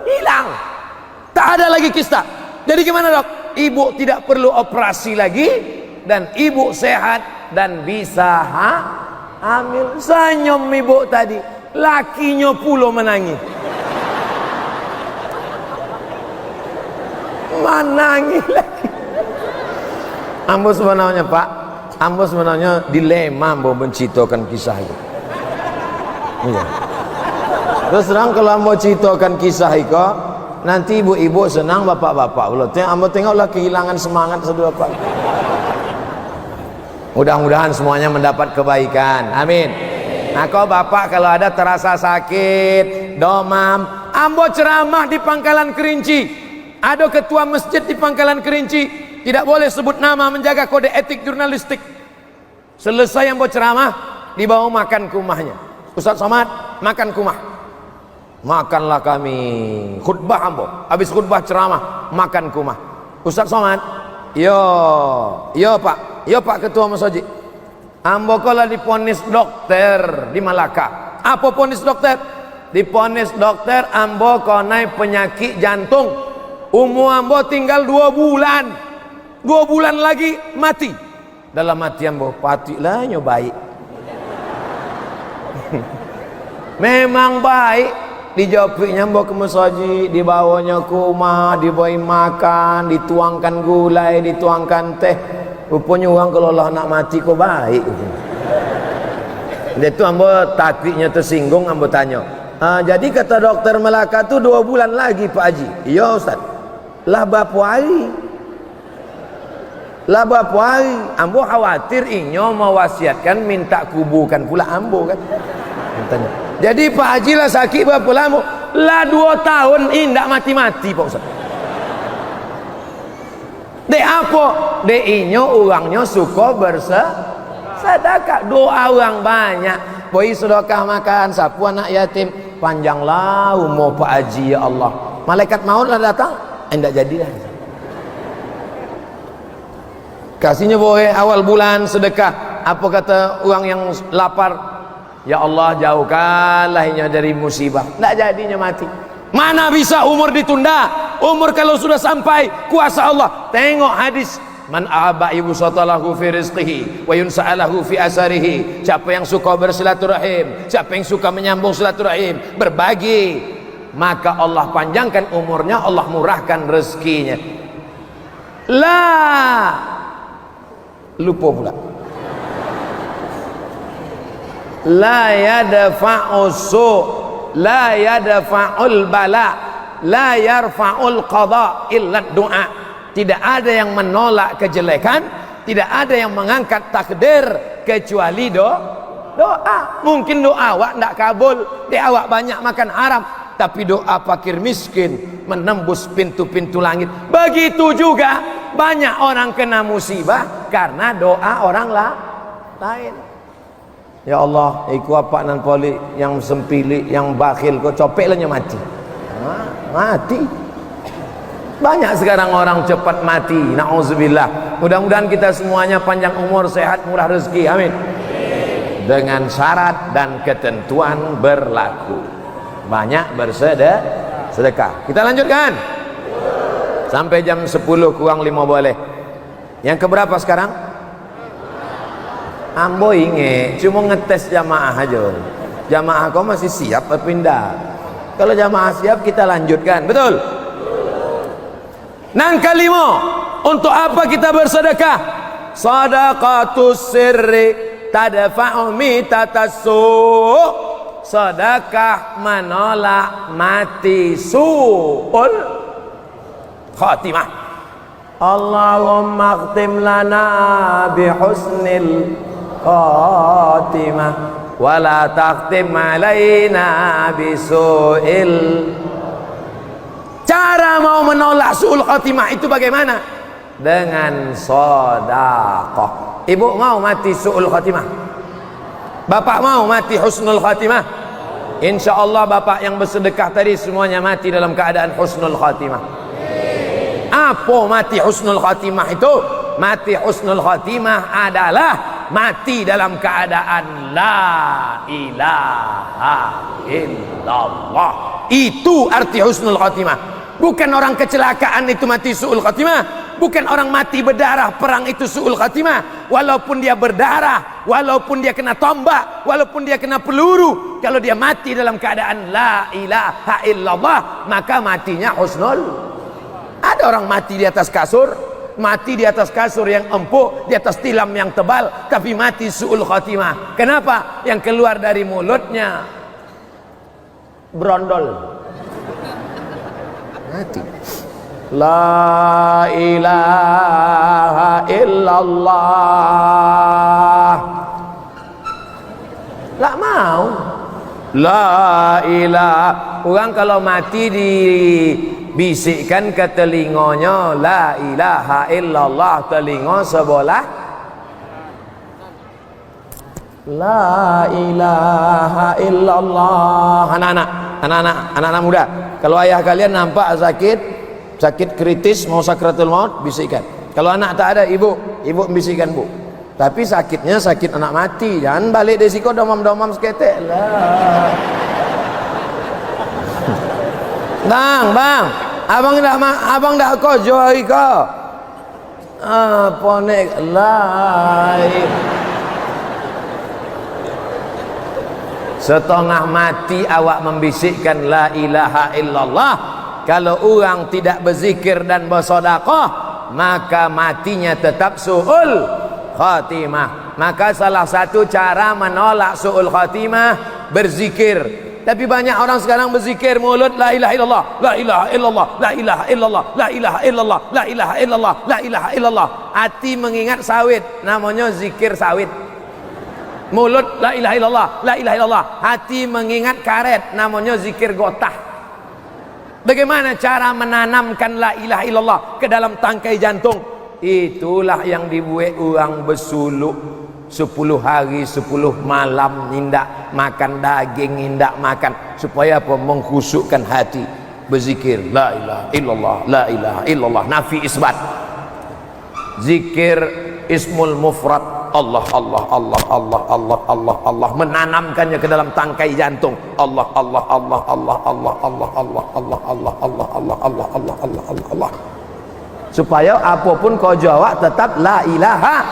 hilang. Tak ada lagi kista. Jadi gimana dok? Ibu tidak perlu operasi lagi, dan ibu sehat dan bisa hamil. Senyum ibu tadi, lakinya pula menangis. Menangis lagi. Ambo sebenarnya Pak, ambo sebenarnya dilema mau menceritakan kisah itu. Iya. Terus terang kalau ambo ceritakan kisah itu, nanti ibu-ibu senang, bapak-bapak belum. Ambo tengoklah kehilangan semangat sedua Pak. Mudah-mudahan semuanya mendapat kebaikan. Amin. Nah, kau bapak kalau ada terasa sakit, demam, ambo ceramah di Pangkalan Kerinci. Ada ketua masjid di Pangkalan Kerinci, tidak boleh sebut nama, menjaga kode etik jurnalistik. Selesai ambo ceramah, dibawa makan ke rumahnya. Ustaz Somad makan ke rumah. Makanlah kami. Khutbah ambo, habis khutbah ceramah makan ke rumah. Ustaz Somad, yo Pak Ketua Masjid. Ambo kala diponis dokter di Malaka. Apa ponis dokter? Diponis dokter ambo konai penyakit jantung. Umur ambo tinggal 2 bulan. 2 bulan lagi mati. Dalam hati ambo, patilah nyobai. Memang baik. Dijawabnya ambo ke masjid, dibawanya ke rumah, dibawain makan, dituangkan gulai, dituangkan teh. Rupanya orang kalau Allah nak mati kok baik. Dia tu ambo takutnya tersinggung, ambo tanya, jadi kata dokter Melaka tu 2 bulan lagi Pak Haji. Iya Ustaz. Lah berapa hari? Ambo khawatir inyo mewasiatkan minta kuburkan pula ambo kan. Tanya. Jadi Pak Haji lah sakit berapa lama? Lah 2 tahun ini tidak mati-mati Pak Ustaz. Dek apa? Dek inyo orangnya suka bersedekah. Doa orang banyak. Boy sedekah makan, sapu anak yatim. Panjanglah umur Pak Haji ya Allah. Malaikat maut lah datang, tidak jadilah. Kasihnya boleh awal bulan sedekah. Apa kata orang yang lapar? Ya Allah jauhkanlah dari musibah. Tidak jadinya mati. Mana bisa umur ditunda? Umur kalau sudah sampai kuasa Allah. Tengok hadis Man ahabba yubsatalahu fi rizqihi wa yunsa'alahu fi asarihi. Siapa yang suka bersilaturahim, siapa yang suka menyambung silaturahim, berbagi, maka Allah panjangkan umurnya, Allah murahkan rezekinya. Lupa pula. La yadfa'u su', la yadfa'ul bala, la yarfa'ul qada illa du'a. Tidak ada yang menolak kejelekan, tidak ada yang mengangkat takdir kecuali doa. Mungkin doa awak tidak kabul, dia awak banyak makan haram, tapi doa fakir miskin menembus pintu-pintu langit. Begitu juga banyak orang kena musibah karena doa orang lain. Ya Allah, iku apa nan poli yang sempili, yang bakhil, kau copek lah mati. Mati. Banyak sekarang orang cepat mati, na'udzubillah. Mudah-mudahan kita semuanya panjang umur, sehat, murah rezeki, amin. Dengan syarat dan ketentuan berlaku. Banyak bersedekah. Kita lanjutkan sampai jam 10 kurang 5 boleh. Yang keberapa sekarang? Ambo inge, cuma ngetes jamaah aja. Jamaah kau masih siap berpindah. Kalau jamaah siap kita lanjutkan, betul? Nang kelima, untuk apa kita bersedekah? Sadaqatus sirri tadfa'u mitatassu'. Sedekah menolak mati su'ul khatimah. Allahumma khtim lana bihusnil khatimah wa la takhtim alaina bisu'il. Cara mau menolak su'ul khatimah itu bagaimana? Dengan sedekah. Ibu mau mati su'ul khatimah? Bapak mau mati husnul khatimah? Insyaallah bapak yang bersedekah tadi semuanya mati dalam keadaan husnul khatimah. Apa mati husnul khatimah itu? Mati husnul khatimah adalah mati dalam keadaan la ilaha illallah. Itu arti husnul khatimah. Bukan orang kecelakaan itu mati su'ul khatimah. Bukan orang mati berdarah perang itu su'ul khatimah. Walaupun dia berdarah, walaupun dia kena tombak, walaupun dia kena peluru, kalau dia mati dalam keadaan la ilaha illallah, maka matinya husnul. Ada orang mati di atas kasur, mati di atas kasur yang empuk, di atas tilam yang tebal, tapi mati su'ul khatimah. Kenapa? Yang keluar dari mulutnya brondol. Mati. La ilaha illallah. Tak mau. La ilaha. Orang kalau mati dibisikkan ke telinganya la ilaha illallah, telinga sebelah la ilaha illallah. Anak-anak muda, kalau ayah kalian nampak sakit kritis mau sakratul maut, bisikkan. Kalau anak tak ada, ibu bisikkan, Bu. Tapi sakitnya sakit anak mati, jangan balik dari siko domam-domam seketek lah. Bang, abang dah kau joy kau. Apa nek lain. Setengah mati awak membisikkan la ilaha illallah. Kalau orang tidak berzikir dan bersedekah, maka matinya tetap su'ul khatimah. Maka salah satu cara menolak su'ul khatimah berzikir. Tapi banyak orang sekarang berzikir mulut la ilaha illallah, la ilaha illallah, la ilaha illallah, la ilaha illallah, la ilaha illallah, la ilaha illallah. Hati mengingat sawit, namanya zikir sawit. Mulut la ilaha illallah, la ilaha illallah. Hati mengingat karet, namanya zikir gotah. Bagaimana cara menanamkan la ilaha illallah ke dalam tangkai jantung? Itulah yang dibuat orang bersuluk 10 hari 10 malam, indak makan daging, indak makan, supaya apa? Mengkhusukkan hati, berzikir la ilaha illallah, la ilaha illallah, nafi isbat. Zikir ismul mufrad Allah Allah Allah Allah Allah Allah Allah, menanamkannya ke dalam tangkai jantung. Allah Allah Allah Allah Allah Allah Allah Allah Allah Allah Allah Allah Allah Allah Allah. supaya apapun kau jawab tetap la ilaha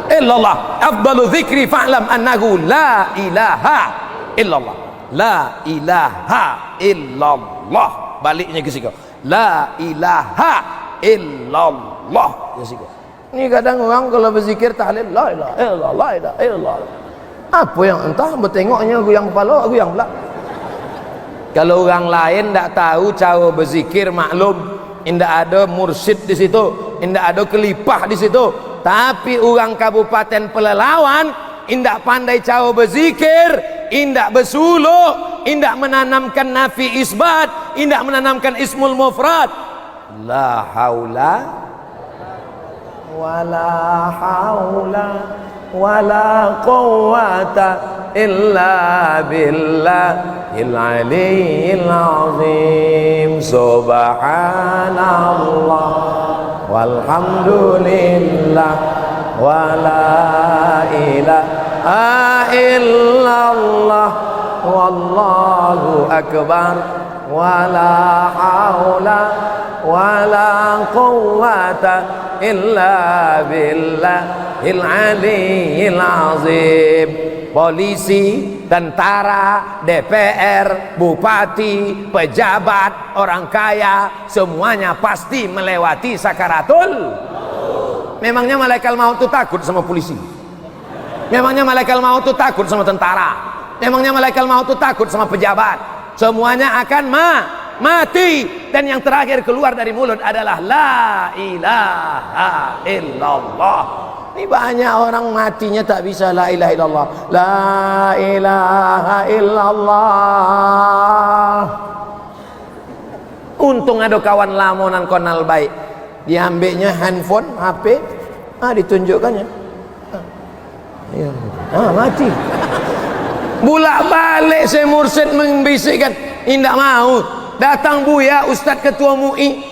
illallah. Afdalu dzikri fa'lam annahu la ilaha illallah. La ilaha illallah. Baliknya ke situ. La ilaha illallah. Ya situ. Ini kadang orang kalau berzikir tahlil la ilaha illallah, la ilaha illallah. Apa yang entah bertengoknya goyang kepala, goyang pula. Kalau orang lain tak tahu cara berzikir, maklum, indak ada mursyid di situ, indak ada kelipah di situ. Tapi orang Kabupaten Pelalawan indak pandai cara berzikir, indak bersuluk, indak menanamkan nafi isbat, indak menanamkan ismul mufrad. La haula wala haula wala quwwata illa billahil aliyyil azim. Subhanallah walhamdulillah wala ilaha illallah wallahu akbar wala haula wala quwwata illa billahil aliyyil azim. Polisi, tentara, DPR, bupati, pejabat, orang kaya, semuanya pasti melewati sakaratul. Memangnya malaikat maut itu takut sama polisi? Memangnya malaikat maut itu takut sama tentara? Memangnya malaikat maut itu takut sama pejabat? Semuanya akan mati, dan yang terakhir keluar dari mulut adalah la ilaha illallah. Ini banyak orang matinya tak bisa la ilaha illallah, la ilaha illallah. Untung ada kawan lamonan konal baik, diambilnya handphone, HP, ditunjukkannya, mati. Bulak balik saya mursyid membisikkan, indak mau. Datang Buya Ustadz Ketua MUI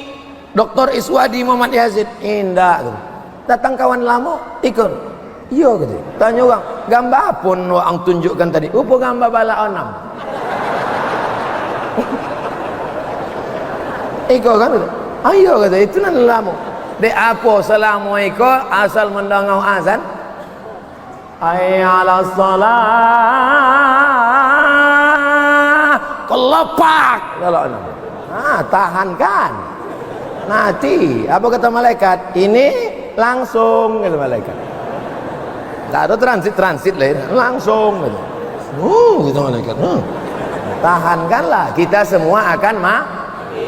Dr. Iswadi Muhammad Yazid, indak. Datang kawan lama, ikut. Iya gitu. Tanya orang, gambar apa yang tunjukkan tadi? Apa gambar bala onam? Ikut kan? Ayo kata, itu nan lama. Dek apa selama ikut asal mendengar azan? Hayya salat. Kelepak. Tahan kan? Mati. Apa kata malaikat? Ini langsung kata malaikat. Tak ada transit lain, langsung kata. Kata malaikat. Tahankanlah, kita semua akan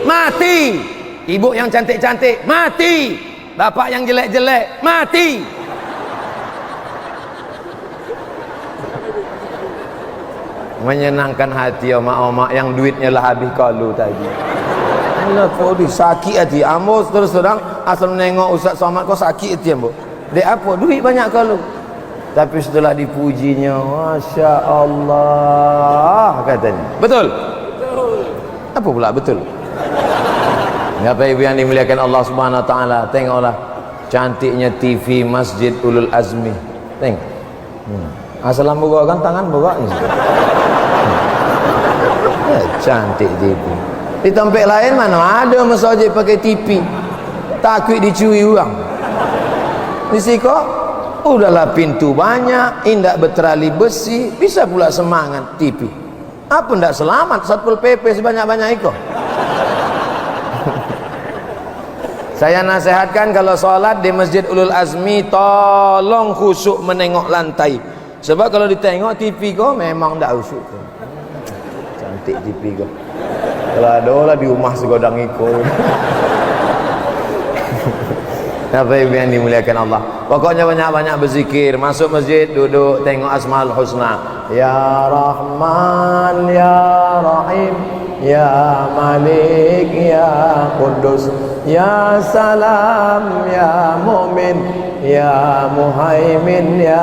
mati. Ibu yang cantik-cantik mati, bapak yang jelek-jelek mati. Menyenangkan hati omak-omak yang duitnya lah habis kalu tadi. Allah kau sakit hati. Ambo terus terang asal menengok Ustaz Somad kau sakit hati ambo. Dek apa? Duit banyak kalau. Tapi setelah dipujinya, Masya Allah katanya. Betul? Betul. Apa pula betul? Bapak Ibu yang dimuliakan Allah Subhanahu Wa Taala, tengoklah cantiknya TV Masjid Ulul Azmi. Tengok. Asal buka kan tangan buka. Cantik TV. Di tempat lain mana ada masjid pakai TV, takut dicuri orang. Di siko udahlah pintu banyak, indak berterali besi, bisa pula semangat TV. Apa ndak selamat Satpol PP sebanyak-banyak itu? Saya nasihatkan kalau sholat di Masjid Ulul Azmi tolong khusyuk menengok lantai. Sebab kalau ditengok TV kau memang ndak khusyuk. Cantik TV kau. Kalau ada lah di rumah segodang ikut. Bapak Ibu yang dimuliakan Allah, pokoknya banyak-banyak berzikir. Masuk masjid, duduk, tengok Asmaul Husna. Ya Rahman, Ya Rahim, Ya Malik, Ya Qudus, Ya Salam, Ya Mu'min, Ya Muhaimin, Ya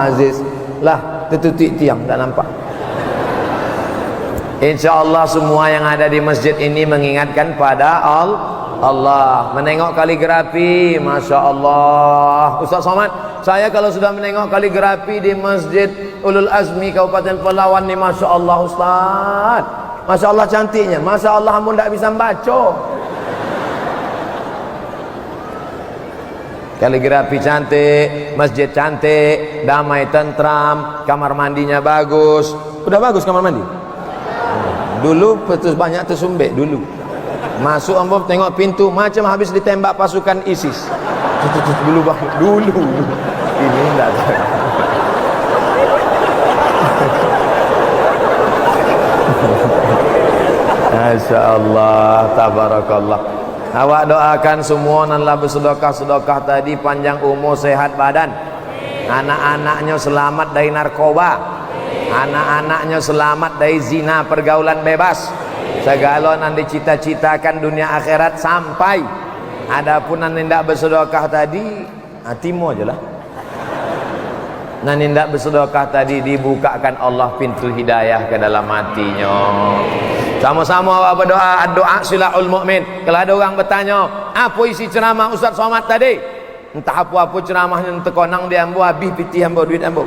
Aziz. Lah, tertutup tiang, tak nampak. InsyaAllah semua yang ada di masjid ini mengingatkan pada Allah. Menengok kaligrafi, Masya Allah. Ustaz Somad, saya kalau sudah menengok kaligrafi di Masjid Ulul Azmi Kabupaten Pelalawan ni, Masya Allah Ustaz, Masya Allah cantiknya. Masya Allah, kamu tidak bisa membaca. Kaligrafi cantik, masjid cantik, damai tentram, kamar mandinya bagus. Udah bagus kamar mandi. Dulu petus banyak tersumbek dulu. Masuk ambo tengok pintu macam habis ditembak pasukan ISIS. Dulu bang, dulu. Ini enggak tahu. Masya Allah, tabarakallah. Awak doakan semua nanlah bersedekah-sedekah tadi panjang umur, sehat badan. Anak-anaknya selamat dari narkoba. Anak-anaknya selamat dari zina, pergaulan bebas. Segala nanti cita-citakan dunia akhirat sampai. Adapun nanti tidak bersedekah tadi, hatimu aja lah. Nanti tidak bersedekah tadi dibukakan Allah pintu hidayah ke dalam hatinya. Sama-sama awak berdoa, doa silahul mukmin. Kalau ada orang bertanya, apa isi ceramah Ustaz Somad tadi? Entah apa-apa ceramahnya, entah konang dia ambo, habis piti ambo, duit ambo.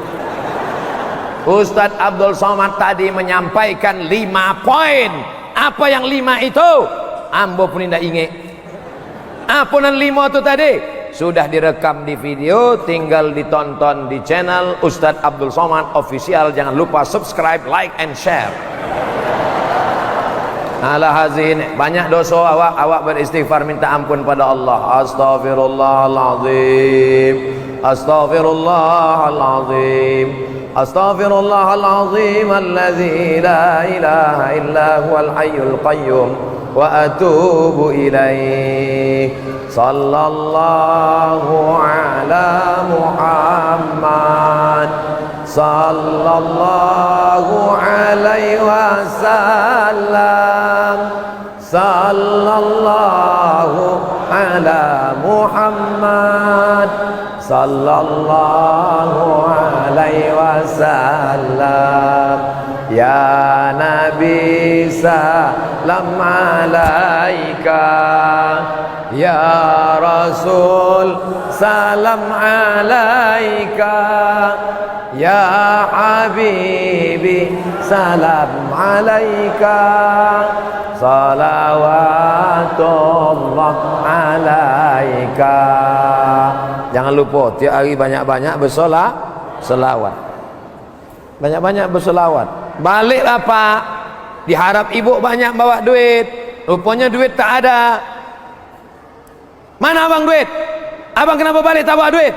Ustaz Abdul Somad tadi menyampaikan 5 poin. Apa yang 5 itu? Ambo pun tidak ingat. Apa yang 5 itu tadi? Sudah direkam di video, tinggal ditonton di channel Ustaz Abdul Somad Official. Jangan lupa subscribe, like and share. Ala hazin, banyak dosa awak beristighfar minta ampun pada Allah. Astaghfirullahalazim, astaghfirullahalazim, astaghfirullahalazim alladzi la ilaha illa huwal hayyul qayyum wa atubu ilaih. Sallallahu ala Muhammad, sallallahu alaihi wasallam, sallallahu ala Muhammad, sallallahu alaihi wasallam. Ya Nabi salam alaika, ya Rasul salam alaika, ya Habibi salam alaika, salawatullah alaika. Jangan lupa tiap hari banyak-banyak bersolawat. Banyak-banyak bersolawat. Baliklah Pak, diharap ibu banyak bawa duit, rupanya duit tak ada. Mana abang duit? Abang kenapa balik tak bawa duit?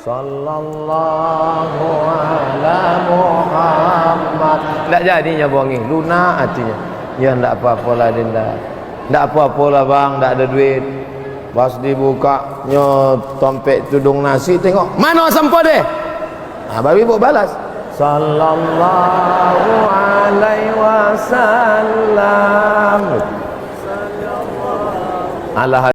Sallallahu ala Muhammad. Tak jadinya bongi, lunak hatinya. Ya tak apa-apalah Dinda, tak apa-apalah bang, tak ada duit. Pas dibukanya tompek tudung nasi, tengok mana sampah deh. Nah, baru ibu balas sallallahu alaihi wasallam.